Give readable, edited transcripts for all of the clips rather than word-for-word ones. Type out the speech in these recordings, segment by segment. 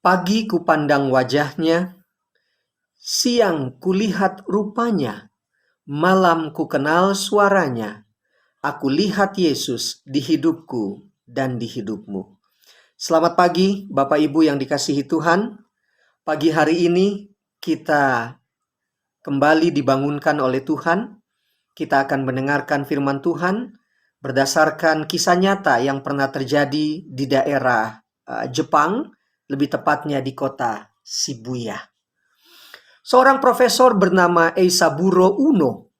Pagi kupandang wajahnya, siang kulihat rupanya, malam kukenal suaranya. Aku lihat Yesus di hidupku dan di hidupmu. Selamat pagi Bapak Ibu yang dikasihi Tuhan. Pagi hari ini kita kembali dibangunkan oleh Tuhan. Kita akan mendengarkan firman Tuhan berdasarkan kisah nyata yang pernah terjadi di daerah Jepang, lebih tepatnya di kota Shibuya. Seorang profesor bernama Eisaburo Uno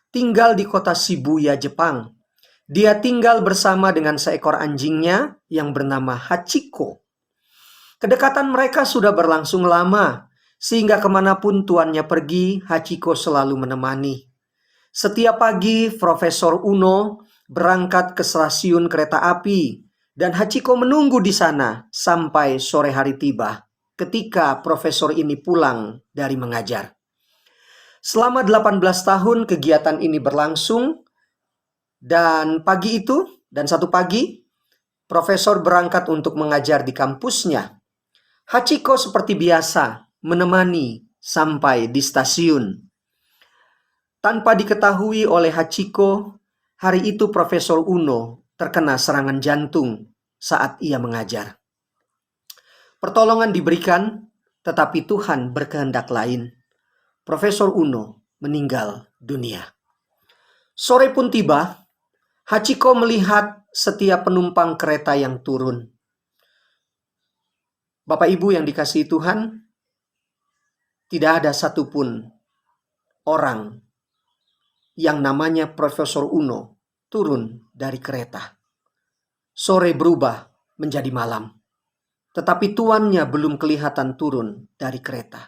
tinggal di kota Shibuya, Jepang. Dia tinggal bersama dengan seekor anjingnya yang bernama Hachiko. Kedekatan mereka sudah berlangsung lama, sehingga kemanapun tuannya pergi, Hachiko selalu menemani. Setiap pagi, Profesor Uno berangkat ke stasiun kereta api, dan Hachiko menunggu di sana sampai sore hari tiba, ketika profesor ini pulang dari mengajar. Selama 18 tahun kegiatan ini berlangsung, dan satu pagi, profesor berangkat untuk mengajar di kampusnya. Hachiko seperti biasa menemani sampai di stasiun. Tanpa diketahui oleh Hachiko, hari itu Profesor Uno terkena serangan jantung saat ia mengajar. Pertolongan diberikan, tetapi Tuhan berkehendak lain. Profesor Uno meninggal dunia. Sore pun tiba. Hachiko melihat setiap penumpang kereta yang turun. Bapak Ibu yang dikasihi Tuhan, tidak ada satupun orang yang namanya Profesor Uno turun dari kereta. Sore berubah menjadi malam, tetapi tuannya belum kelihatan turun dari kereta.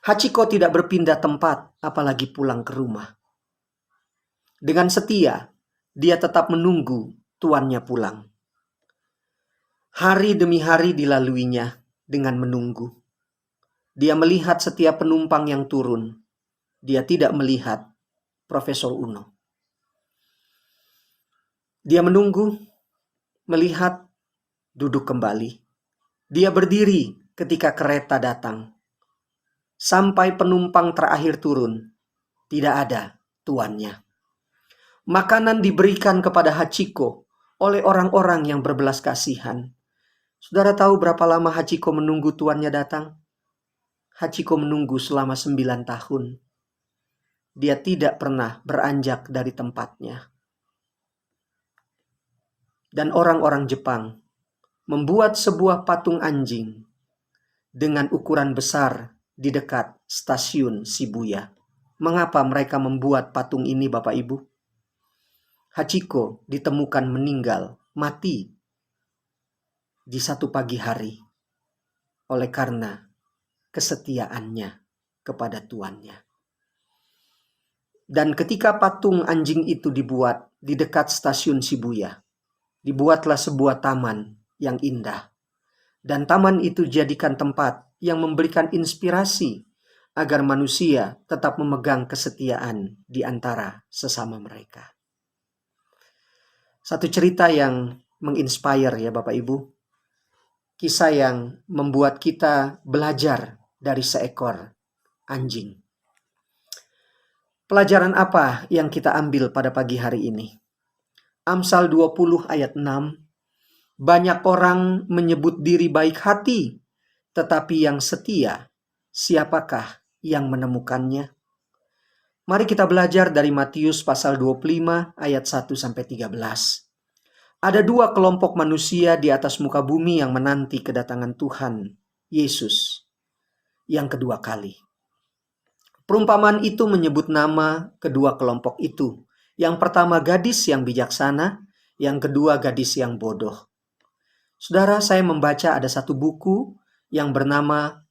Hachiko tidak berpindah tempat, apalagi pulang ke rumah. Dengan setia, dia tetap menunggu tuannya pulang. Hari demi hari dilaluinya dengan menunggu. Dia melihat setiap penumpang yang turun. Dia tidak melihat Profesor Uno. Dia menunggu, melihat, duduk kembali. Dia berdiri ketika kereta datang. Sampai penumpang terakhir turun, tidak ada tuannya. Makanan diberikan kepada Hachiko oleh orang-orang yang berbelas kasihan. Saudara tahu berapa lama Hachiko menunggu tuannya datang? Hachiko menunggu selama 9 tahun. Dia tidak pernah beranjak dari tempatnya. Dan orang-orang Jepang membuat sebuah patung anjing dengan ukuran besar di dekat stasiun Shibuya. Mengapa mereka membuat patung ini, Bapak Ibu? Hachiko ditemukan meninggal, mati di satu pagi hari oleh karena kesetiaannya kepada tuannya. Dan ketika patung anjing itu dibuat di dekat stasiun Shibuya, dibuatlah sebuah taman yang indah. Dan taman itu jadikan tempat yang memberikan inspirasi agar manusia tetap memegang kesetiaan di antara sesama mereka. Satu cerita yang menginspire ya Bapak Ibu. Kisah yang membuat kita belajar dari seekor anjing. Pelajaran apa yang kita ambil pada pagi hari ini? Amsal 20 ayat 6. Banyak orang menyebut diri baik hati, tetapi yang setia, siapakah yang menemukannya? Mari kita belajar dari Matius pasal 25 ayat 1-13. Ada dua kelompok manusia di atas muka bumi yang menanti kedatangan Tuhan Yesus yang kedua kali. Perumpamaan itu menyebut nama kedua kelompok itu. Yang pertama gadis yang bijaksana, yang kedua gadis yang bodoh. Saudara, saya membaca ada satu buku yang bernama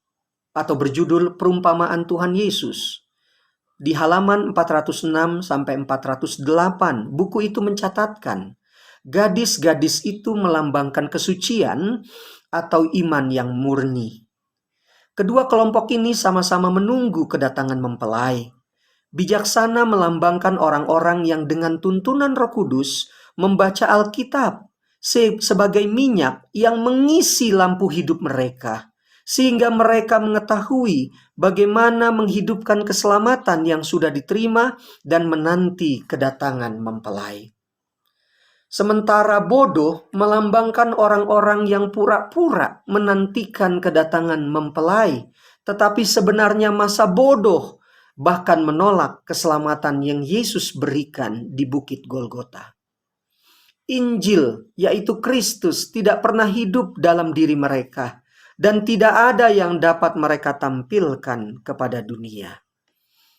atau berjudul Perumpamaan Tuhan Yesus. Di halaman 406-408, buku itu mencatatkan gadis-gadis itu melambangkan kesucian atau iman yang murni. Kedua kelompok ini sama-sama menunggu kedatangan mempelai. Bijaksana melambangkan orang-orang yang dengan tuntunan Roh Kudus membaca Alkitab sebagai minyak yang mengisi lampu hidup mereka. sehingga mereka mengetahui bagaimana menghidupkan keselamatan yang sudah diterima dan menanti kedatangan mempelai. Sementara bodoh melambangkan orang-orang yang pura-pura menantikan kedatangan mempelai, tetapi sebenarnya masa bodoh, bahkan menolak keselamatan yang Yesus berikan di Bukit Golgota. Injil, yaitu Kristus, tidak pernah hidup dalam diri mereka, dan tidak ada yang dapat mereka tampilkan kepada dunia.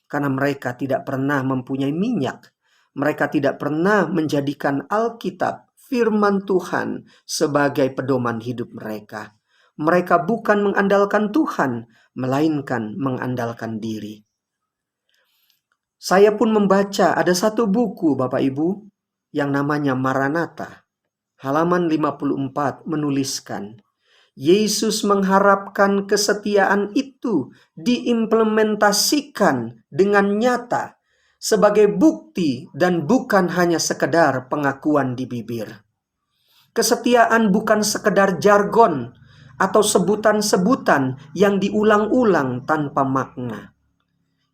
Karena mereka tidak pernah mempunyai minyak, mereka tidak pernah menjadikan Alkitab, firman Tuhan, sebagai pedoman hidup mereka. Mereka bukan mengandalkan Tuhan, melainkan mengandalkan diri. Saya pun membaca ada satu buku, Bapak Ibu, yang namanya Maranatha. Halaman 54 menuliskan, Yesus mengharapkan kesetiaan itu diimplementasikan dengan nyata sebagai bukti dan bukan hanya sekedar pengakuan di bibir. Kesetiaan bukan sekedar jargon atau sebutan-sebutan yang diulang-ulang tanpa makna.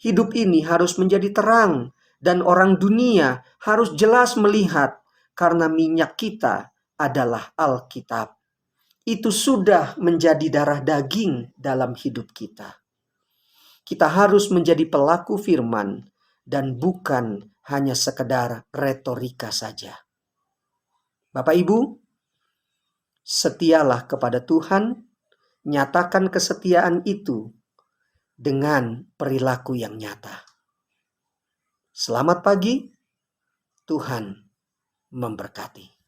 Hidup ini harus menjadi terang dan orang dunia harus jelas melihat karena minyak kita adalah Alkitab. Itu sudah menjadi darah daging dalam hidup kita. Kita harus menjadi pelaku firman dan bukan hanya sekedar retorika saja. Bapak Ibu, setialah kepada Tuhan, nyatakan kesetiaan itu dengan perilaku yang nyata. Selamat pagi, Tuhan memberkati.